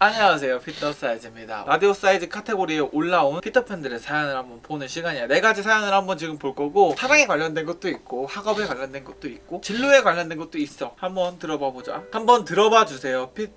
안녕하세요, 피터 사이즈입니다. 라디오 사이즈 카테고리에 올라온 피터팬들의 사연을 한번 보는 시간이야. 4가지 사연을 한번 지금 볼 거고, 사랑에 관련된 것도 있고, 학업에 관련된 것도 있고, 진로에 관련된 것도 있어. 한번 들어봐 보자. 한번 들어봐 주세요. 핏.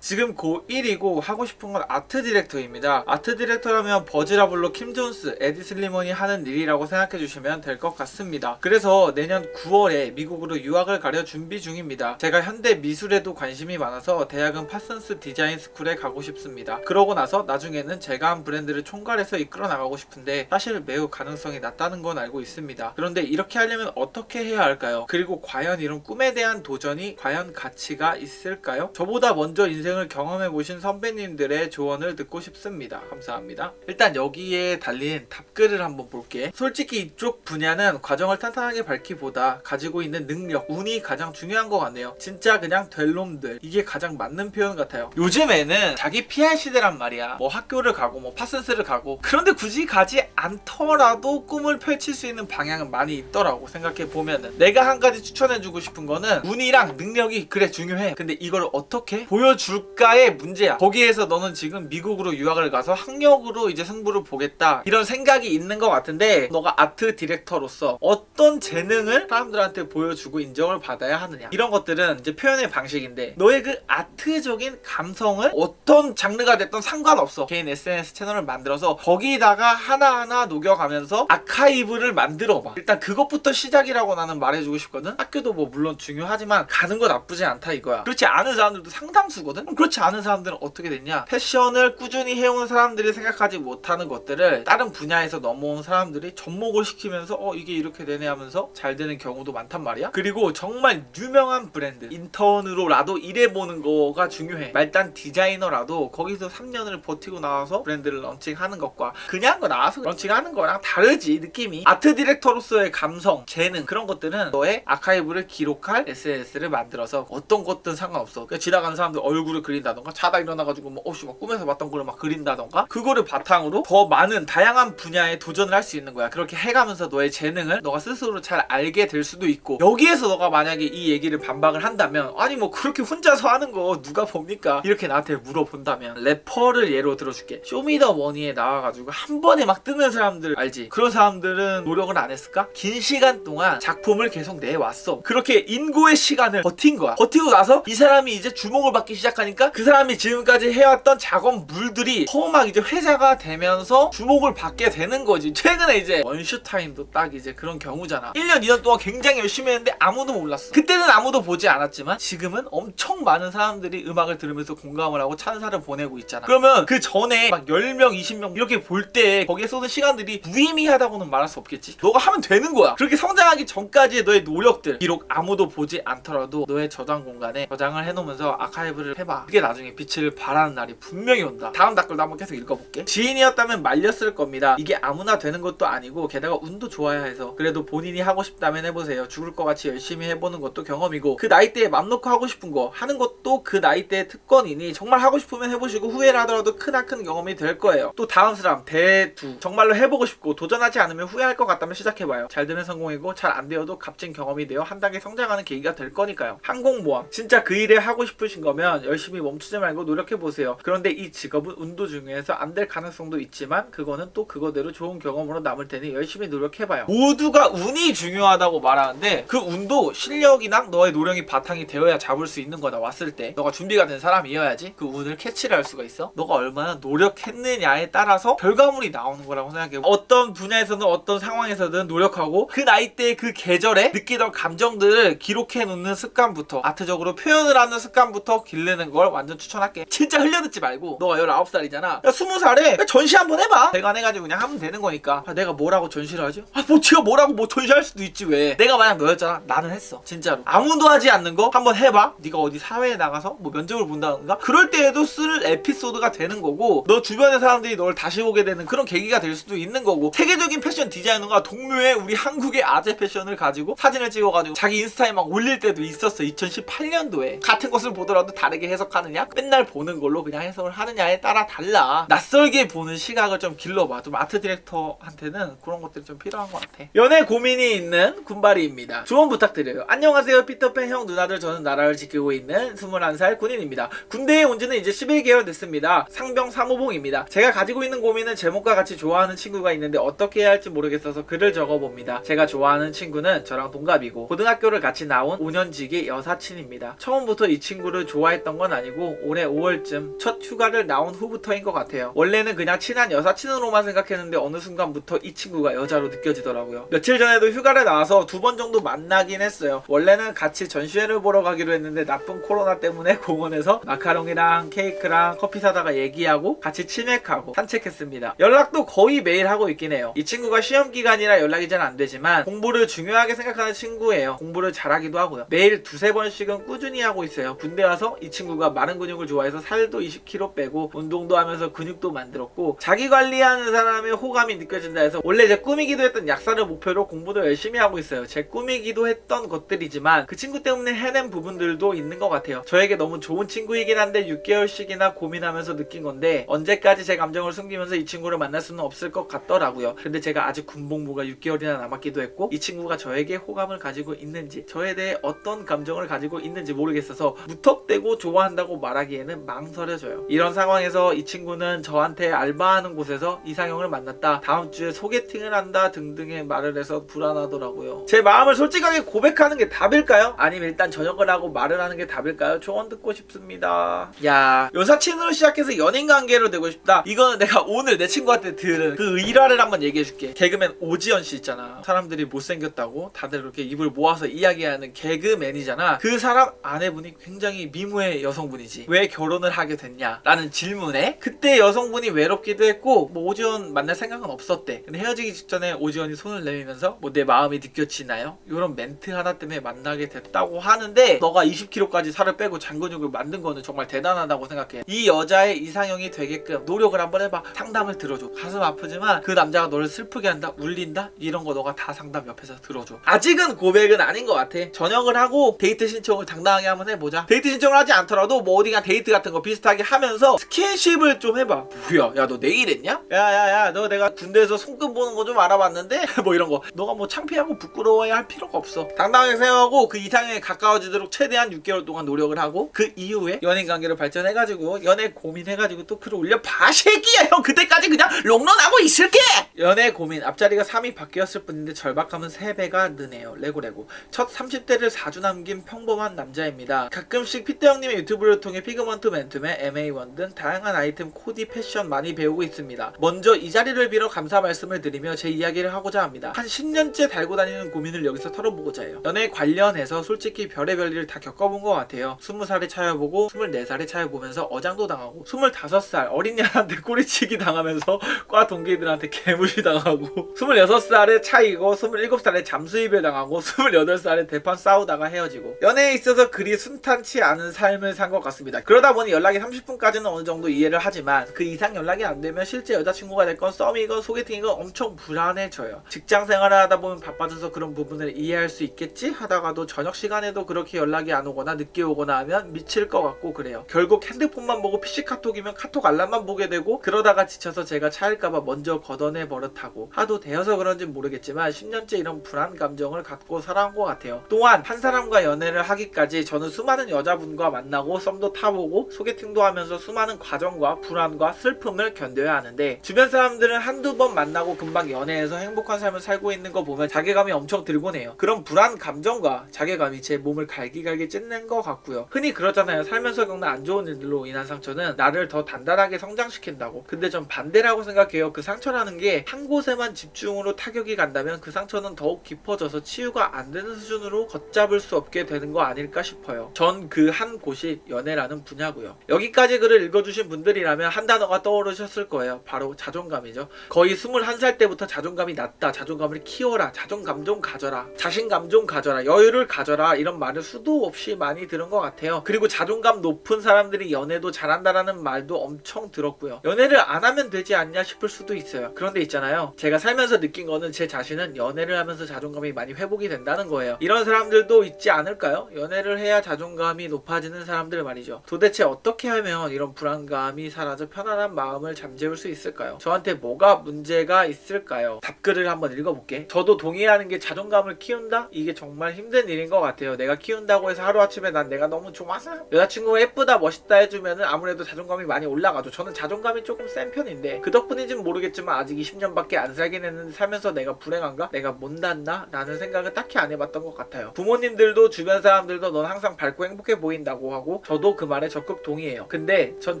지금 고1이고 하고 싶은 건 아트 디렉터입니다. 아트 디렉터라면 버즈라블로 킴 존스, 에디 슬리먼이 하는 일이라고 생각해 주시면 될 것 같습니다. 그래서 내년 9월에 미국으로 유학을 가려 준비 중입니다. 제가 현대 미술에도 관심이 많아서 대학은 파슨스 디자인 스쿨에 가고 싶습니다. 그러고 나서 나중에는 제가 한 브랜드를 총괄해서 이끌어 나가고 싶은데 사실 매우 가능성이 낮다는 건 알고 있습니다. 그런데 이렇게 하려면 어떻게 해야 할까요? 그리고 과연 이런 꿈에 대한 도전이 과연 가치가 있을까요? 저보다 먼저 인생을 경험해 보신 선배님들의 조언을 듣고 싶습니다. 감사합니다. 일단 여기에 달린 답글을 한번 볼게. 솔직히 이쪽 분야는 과정을 탄탄하게 밝히보다 가지고 있는 능력, 운이 가장 중요한 것 같네요. 진짜 그냥 될 놈들, 이게 가장 맞는 표현 같아요. 요즘에는 자기 PR 시대란 말이야. 뭐 학교를 가고 뭐 파슨스를 가고, 그런데 굳이 가지 않더라도 꿈을 펼칠 수 있는 방향은 많이 있더라고. 생각해 보면은 내가 한 가지 추천해주고 싶은 거는 운이랑 능력이 그래 중요해. 근데 이걸 어떻게 보여줄까의 문제야. 거기에서 너는 지금 미국으로 유학을 가서 학력으로 이제 승부를 보겠다, 이런 생각이 있는 것 같은데, 너가 아트 디렉터로서 어떤 재능을 사람들한테 보여주고 인정을 받아야 하느냐, 이런 것들은 이제 표현의 방식인데, 너의 그 아트적인 감성을 어떤 장르가 됐던 상관없어. 개인 SNS 채널을 만들어서 거기다가 하나하나 녹여가면서 아카이브를 만들어봐. 일단 그것부터 시작이라고 나는 말해주고 싶거든. 학교도 뭐 물론 중요하지만 가는 거 나쁘지 않다 이거야. 그렇지 않은 사람들도 상당수거든. 그럼 그렇지 않은 사람들은 어떻게 됐냐, 패션을 꾸준히 해온 사람들이 생각하지 못하는 것들을 다른 분야에서 넘어온 사람들이 접목을 시키면서 이게 이렇게 되네 하면서 잘 되는 경우도 많단 말이야. 그리고 정말 유명한 브랜드 인턴으로라도 일해보는 거가 중요해. 말단 디자이너라도 거기서 3년을 버티고 나와서 브랜드를 런칭하는 것과 그냥 나와서 런칭하는 거랑 다르지, 느낌이. 아트 디렉터로서의 감성, 재능, 그런 것들은 너의 아카이브를 기록할 SNS를 만들어서 어떤 것든 상관없어. 그러니까 지나가는 사람들 얼굴을 그린다던가, 자다 일어나가지고 뭐 막 꿈에서 봤던 거를 막 그린다던가, 그거를 바탕으로 더 많은 다양한 분야에 도전을 할 수 있는 거야. 그렇게 해가면서 너의 재능을 너가 스스로 잘 알게 될 수도 있고, 여기에서 너가 만약에 이 얘기를 반박을 한다면, 아니 뭐 그렇게 혼자서 하는 거 누가 봅니까? 이렇게 나한테 물어본다면, 래퍼를 예로 들어줄게. 쇼미더머니에 나와가지고 한 번에 막 뜨는 사람들 알지? 그런 사람들은 노력을 안 했을까? 긴 시간 동안 작품을 계속 내왔어. 그렇게 인고의 시간을 버틴 거야. 버티고 나서 이 사람이 이제 주목을 받기 시작하니까 그 사람이 지금까지 해왔던 작업물들이 막 이제 회자가 되면서 주목을 받게 되는 거지. 최근에 이제 원슈타인도 딱 이제 그런 경우잖아. 1년 2년 동안 굉장히 열심히 했는데 아무도 몰랐어. 그때는 아무도 보지 않았지만 지금은 엄청 많은 사람들이 음악을 들으면서 공감을 하고 찬사를 보내고 있잖아. 그러면 그 전에 막 10명 20명 이렇게 볼 때 거기에 쏘는 시간들이 무의미하다고는 말할 수 없겠지. 너가 하면 되는 거야. 그렇게 성장하기 전까지의 너의 노력들, 비록 아무도 보지 않더라도 너의 저장 공간에 저장을 해놓으면서 아카이브를 해봐. 그게 나중에 빛을 발하는 날이 분명히 온다. 다음 댓글도 한번 계속 읽어볼게. 지인이었다면 말렸을 겁니다. 이게 아무나 되는 것도 아니고 게다가 운도 좋아야 해서, 그래도 본인이 하고 싶다면 해보세요. 죽을 것 같이 열심히 해보는 것도 경험이고, 그 나이대에 맘 놓고 하고 싶은 거 하는 것도 그 나이대의 특권이니 정말 하고 싶으면 해보시고, 후회를 하더라도 크나큰 경험이 될 거예요. 또 다음 사람 대두, 정말로 해보고 싶고 도전하지 않으면 후회할 것 같다면 시작해봐요. 잘 되면 성공이고 잘 안 되어도 값진 경험이 되어 한 단계 성장하는 계기가 될 거니까요. 항공모함, 진짜 그 일에 하고 싶으신 거면 열심히 멈추지 말고 노력해보세요. 그런데 이 직업은 운도 중요해서 안 될 가능성도 있지만 그거는 또 그거대로 좋은 경험으로 남을 테니 열심히 노력해봐요. 모두가 운이 중요하다고 말하는데, 그 운도 실력이나 너의 노력이 바탕이 되어야 잡을 수 있는 거다. 왔을 때 너가 준비가 된 사람이어야지 그 운을 캐치를 할 수가 있어. 너가 얼마나 노력했느냐에 따라서 결과물이 나오는 거라고 생각해. 어떤 분야에서는 어떤 상황에서든 노력하고 그 나이대의 그 계절에 느끼던 감정들을 기록해 놓는 습관부터, 아트적으로 표현을 하는 습관부터 기르는 걸 완전 추천할게. 진짜 흘려듣지 말고. 너가 19살이잖아. 야 20살에 전시 한번 해봐. 대관해가지고 그냥 하면 되는 거니까. 내가 뭐라고 전시를 하지? 뭐 지가 뭐라고 뭐 전시할 수도 있지 왜. 내가 만약 너였잖아. 나는 했어. 진짜로. 아무도 하지 않는 거 한번 해봐. 네가 어디 사회에 나가서 뭐 면접을 본다던가 그럴 때에도 쓸 에피소드가 되는 거고, 너 주변의 사람들이 널 다시 보게 되는 그런 계기가 될 수도 있는 거고. 세계적인 패션 디자이너가 동묘에 우리 한국의 아재 패션을 가지고 사진을 찍어가지고 자기 인스타에 막 올릴 때도 있었어. 2018년도에. 같은 것을 보더라도 다르게 해석하느냐, 맨날 보는 걸로 그냥 해석을 하느냐에 따라 달라. 낯설게 보는 시각을 좀 길러봐. 좀 아트 디렉터한테는 그런 것들이 좀 필요한 것 같아. 연애 고민이 있는 군바리입니다. 조언 부탁드려요. 안녕하세요 피터팬 형 누나들, 저는 나라를 지키고 있는 21살 군인입니다. 군대에 군대에 온 지는 이제 11개월 됐습니다. 상병 3호봉입니다. 제가 가지고 있는 고민은 제목과 같이 좋아하는 친구가 있는데 어떻게 해야 할지 모르겠어서 글을 적어봅니다. 제가 좋아하는 친구는 저랑 동갑이고 고등학교를 같이 나온 5년지기 여사친입니다. 처음부터 이 친구를 좋아했던 건 아니고 올해 5월쯤 첫 휴가를 나온 후부터인 것 같아요. 원래는 그냥 친한 여사친으로만 생각했는데 어느 순간부터 이 친구가 여자로 느껴지더라고요. 며칠 전에도 휴가를 나와서 2번 정도 만나긴 했어요. 원래는 같이 전시회를 보러 가기로 했는데 나쁜 코로나 때문에 공원에서 마카롱이랑 케이크랑 커피 사다가 얘기하고 같이 치맥하고 산책했습니다. 연락도 거의 매일 하고 있긴 해요. 이 친구가 시험 기간이라 연락이 잘 안 되지만 공부를 중요하게 생각하는 친구예요. 공부를 잘하기도 하고요. 매일 2-3번씩은 꾸준히 하고 있어요. 군대 와서 이 친구가 마른 근육을 좋아해서 살도 20kg 빼고 운동도 하면서 근육도 만들었고 자기 관리하는 사람의 호감이 느껴진다 해서 원래 제 꿈이기도 했던 약사를 목표로 공부도 열심히 하고 있어요. 제 꿈이기도 했던 것들이지만 그 친구 때문에 해낸 부분들도 있는 것 같아요. 저에게 너무 좋은 친구이긴 한데 6개월씩이나 고민하면서 느낀 건데 언제까지 제 감정을 숨기면서 이 친구를 만날 수는 없을 것 같더라고요. 근데 제가 아직 군복무가 6개월이나 남았기도 했고 이 친구가 저에게 호감을 가지고 있는지 저에 대해 어떤 감정을 가지고 있는지 모르겠어서 무턱대고 좋아한다고 말하기에는 망설여져요. 이런 상황에서 이 친구는 저한테 알바하는 곳에서 이상형을 만났다, 다음 주에 소개팅을 한다 등등의 말을 해서 불안하더라고요. 제 마음을 솔직하게 고백하는 게 답일까요? 아니면 일단 저녁을 하고 말을 하는 게 답일까요? 조언 듣고 싶습니다. 야, 여사친으로 시작해서 연인 관계로 되고 싶다. 이거는 내가 오늘 내 친구한테 들은 그 일화를 한번 얘기해줄게. 개그맨 오지연 씨 있잖아. 사람들이 못생겼다고 다들 그렇게 입을 모아서 이야기하는 개그맨이잖아. 그 사람 아내분이 굉장히 미모의 여성분이지. 왜 결혼을 하게 됐냐? 라는 질문에 그때 여성분이 외롭기도 했고 뭐 오지연 만날 생각은 없었대. 근데 헤어지기 직전에 오지연이 손을 내밀면서 뭐 내 마음이 느껴지나요? 이런 멘트 하나 때문에 만나게 됐다고 하는데 너가 20kg까지 살을 빼고 장근육을 만든 거는 정말 대단하다고 생각해. 이 여자의 이상형이 되게끔 노력을 한번 해봐. 상담을 들어줘. 가슴 아프지만 그 남자가 너를 슬프게 한다? 울린다? 이런 거 너가 다 상담 옆에서 들어줘. 아직은 고백은 아닌 것 같아. 저녁을 하고 데이트 신청을 당당하게 한번 해보자. 데이트 신청을 하지 않더라도 뭐 어디가 데이트 같은 거 비슷하게 하면서 스킨십을 좀 해봐. 뭐야, 야 너 내일 했냐? 야야야 너 내가 군대에서 손금 보는 거 좀 알아봤는데 뭐 이런 거. 너가 뭐 창피하고 부끄러워야 할 필요가 없어. 당당하게 생각하고 그 이상형에 가까워지도록 최대한 6개월 동안 노력을 하고 그 이후에 연인 관계를 발전해가지고 연애 고민해가지고 또 글을 올려봐 새끼야. 형 그때까지 그냥 롱런하고 있을게. 연애 고민 앞자리가 3이 바뀌었을 뿐인데 절박함은 3배가 느네요. 레고레고. 첫 30대를 4주 남긴 평범한 남자입니다. 가끔씩 피트 형님의 유튜브를 통해 피그먼트 맨투맨, MA1 등 다양한 아이템 코디 패션 많이 배우고 있습니다. 먼저 이 자리를 빌어 감사 말씀을 드리며 제 이야기를 하고자 합니다. 한 10년째 달고 다니는 고민을 여기서 털어보고자 해요. 연애 관련해서 솔직히 별의별 일을 다 겪어본 것 같아요. 20살에 차여보고 24살에 차여보면서 어장도 당하고 25살 어린 애한테 꼬리치기 당하면서 과 동기들한테 개무시 당하고 26살에 차이고 27살에 잠수 이별 당하고 28살에 대판 싸우다가 헤어지고 연애에 있어서 그리 순탄치 않은 삶을 산 것 같습니다. 그러다 보니 연락이 30분까지는 어느 정도 이해를 하지만 그 이상 연락이 안 되면 실제 여자친구가 됐건 썸이건 소개팅이건 엄청 불안해져요. 직장 생활을 하다 보면 바빠져서 그런 부분을 이해할 수 있겠지 하다가도 저녁 시간에도 그렇게 연락이 안 오거나 늦게 오거나 하면 미칠 것 같고 그래요. 결국 핸드폰만 보고 PC 카톡이면 카톡 알람만 보게 되고 그러다가 지쳐서 제가 차일까봐 먼저 걷어내 버릇하고 하도 되어서 그런진 모르겠지만 10년째 이런 불안 감정을 갖고 살아온 것 같아요. 또한 한 사람과 연애를 하기까지 저는 수많은 여자분과 만나고 썸도 타보고 소개팅도 하면서 수많은 과정과 불안과 슬픔을 견뎌야 하는데 주변 사람들은 한두 번 만나고 금방 연애해서 행복한 삶을 살고 있는 거 보면 자괴감이 엄청 들곤 해요. 그런 불안 감정과 자괴감이 제 몸을 갈기갈기 찢는 것 같고요. 흔히 그러잖아요. 살면서 겪는 안 좋은 일들로 인한 상처는 나를 더 단단하게 성장시킨다고. 근데 전 반대라고 생각해요. 그 상처라는 게 한 곳에만 집중으로 타격이 간다면 그 상처는 더욱 깊어져서 치유가 안 되는 수준으로 걷잡을 수 없게 되는 거 아닐까 싶어요. 전 그 한 곳이 연애라는 분야고요. 여기까지 글을 읽어주신 분들이라면 한 단어가 떠오르셨을 거예요. 바로 자존감이죠. 거의 21살 때부터 자존감이 낮다, 자존감을 키워라, 자존감 좀 가져라, 자신감 좀 가져라, 여유를 가져라 이런 말을 수도 없이 많이 들은 것 같아요. 그리고 자존감 높은 사람들이 연애도 잘한다라는 말도 엄청 들었고요. 연애를 안 하면 되지 않냐 싶을 수도 있어요. 그런데 있잖아요. 제가 살면서 느낀 거는 제 자신은 연애를 하면서 자존감이 많이 회복이 된다는 거예요. 이런 사람들도 있지 않을까요? 연애를 해야 자존감이 높아지는 사람들 말이죠. 도대체 어떻게 하면 이런 불안감이 사라져 편안한 마음을 잠재울 수 있을까요? 저한테 뭐가 문제가 있을까요? 답글을 한번 읽어볼게. 저도 동의하는 게 자존감을 키운다? 이게 정말 힘든 일인 것 같아요. 내가 키운다고 해서 하루아침에 난 내가 너무 좋아서 여자친구가 예쁘다 멋있다 해주면은 아무래도 자존감이 많이 올라가죠. 저는 자존감이 조금 센 편인데 그 덕분인지는 모르겠지만 아직 20년밖에 안 살긴 했는데 살면서 내가 불행한가? 내가 못났나? 라는 생각을 딱히 안 해봤던 것 같아요. 부모님들도 주변 사람들도 넌 항상 밝고 행복해 보인다고 하고 저도 그 말에 적극 동의해요. 근데 전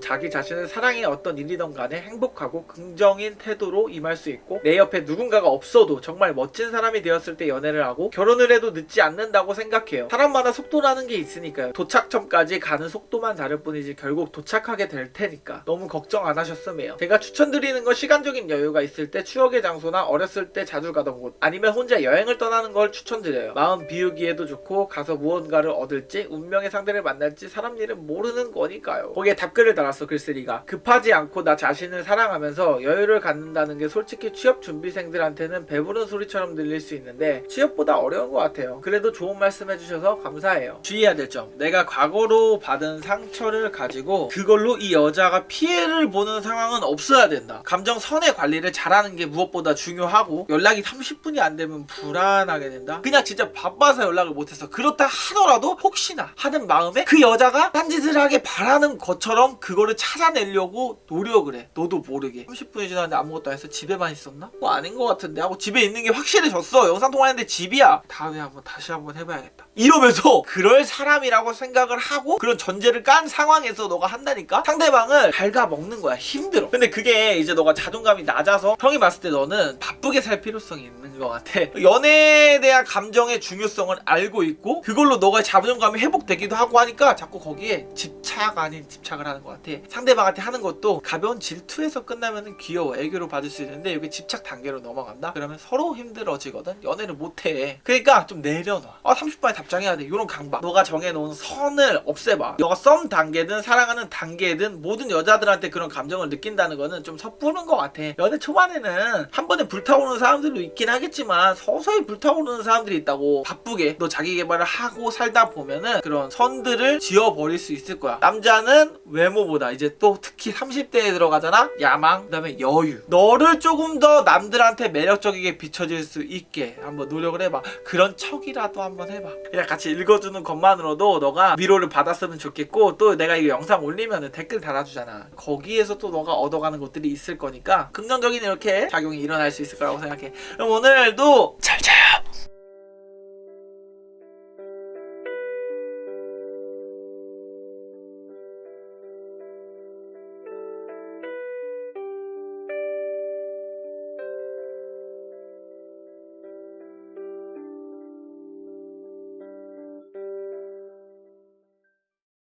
자기 자신을 사랑의 어떤 일이던 간에 행복하고 긍정인 태도로 임할 수 있고 내 옆에 누군가가 없어도 정말 멋진 사람이 되었을 때 연애를 하고 결혼을 해도 늦지 않는다고 생각해요. 사람마다 속도라는 게 있으니까요. 도착점까지 가는 속도만 다를 뿐이지 결국 도착하게 될 테니까 너무 걱정 안 하셨으면 해요. 제가 추천드리는 건 시간적인 여유가 있을 때 추억의 장소나 어렸을 때 자주 가던 곳 아니면 혼자 여행을 떠나는 걸 추천드려요. 마음 비우기에도 좋고 가서 무언가를 얻을지 운명의 상대를 만날지 사람 일은 모르는 거니까요. 거기에 답글을 달았어. 글쓰리가 급하지 않고 나 자신을 사랑하면서 여유를 갖는다는 게 솔직히 취업 준비생들한테는 배부른 소리처럼 들릴 수 있는데 취업보다 어려운 것 같아요. 그래도 좋은 말씀 해주셔서 감사해요. 주의해야 될 점, 내가 과거로 받은 상처를 가지고 그걸로 이 여자가 피해를 보는 상황은 없어야 된다. 감정 선의 관리를 잘하는 게 무엇보다 중요하고 연락이 30분이 안 되면 불안하게 된다. 그냥 진짜 바빠서 연락을 못해서 그렇다 하더라도 혹시나 하는 마음에 그 여자가 딴짓을 하게 바라는 것처럼 그거를 찾아내려고 노력을 해. 너도 모르게 30분이 지났는데 아무것도 안 해서 집에만 있었나? 뭐 아닌 것 같은데 하고 집에 있는 게 확실해졌어. 영상통화했는데 집이야. 다음에 다시 한번 해봐야겠다 이러면서 그럴 사람이라고 생각을 하고 그런 전제를 깐 상황에서 너가 한다니까 상대방을 갉아먹는 거야. 힘들어. 근데 그게 이제 너가 자존감이 낮아서 형이 봤을 때 너는 바쁘게 살 필요성이 있는 것 같아. 연애에 대한 감정의 중요성을 알고 있고 그걸로 너가 자존감이 회복되기도 하고 하니까 자꾸 거기에 집착 아닌 집착을 하는 것 같아. 상대방한테 하는 것도 가벼운 질투에서 끝나면 귀여워. 애교로 받을 수 있는데 여기 집착 단계로 넘어간다? 그러면 서로 힘들어지거든. 연애를 못해. 그러니까 좀 내려놔. 30분에 답장해야 돼. 이런 강박. 너가 정해놓은 선을 없애봐. 너가 썸 단계든 사랑하는 단계든 모든 여자들한테 그런 감정을 느낀다는 거는 좀 섣부른 것 같아. 연애 초반에는 한 번에 불타오르는 사람들도 있긴 하겠지만 서서히 불타오르는 사람들이 있다고. 바쁘게 너 자기 개발을 하고 살다 보면은 그런 선들을 지워버릴 수 있을 거야. 남자는 외모보다 이제 또 특히 30대에 들어가잖아. 야망, 그 다음에 여유. 너를 조금 더 남들한테 매력적이게 비춰질 수 있게 한번 노력을 해봐. 그런 척이라도 한번 해봐. 그냥 같이 읽어주는 것만으로도 너가 위로를 받았으면 좋겠고 또 내가 이거 영상 올리면 댓글 달아주잖아. 거기에서 또 너가 얻어가는 것들이 있을 거니까 긍정적인 이렇게 작용이 일어날 수 있을 거라고 생각해. 그럼 오늘도 잘 자요.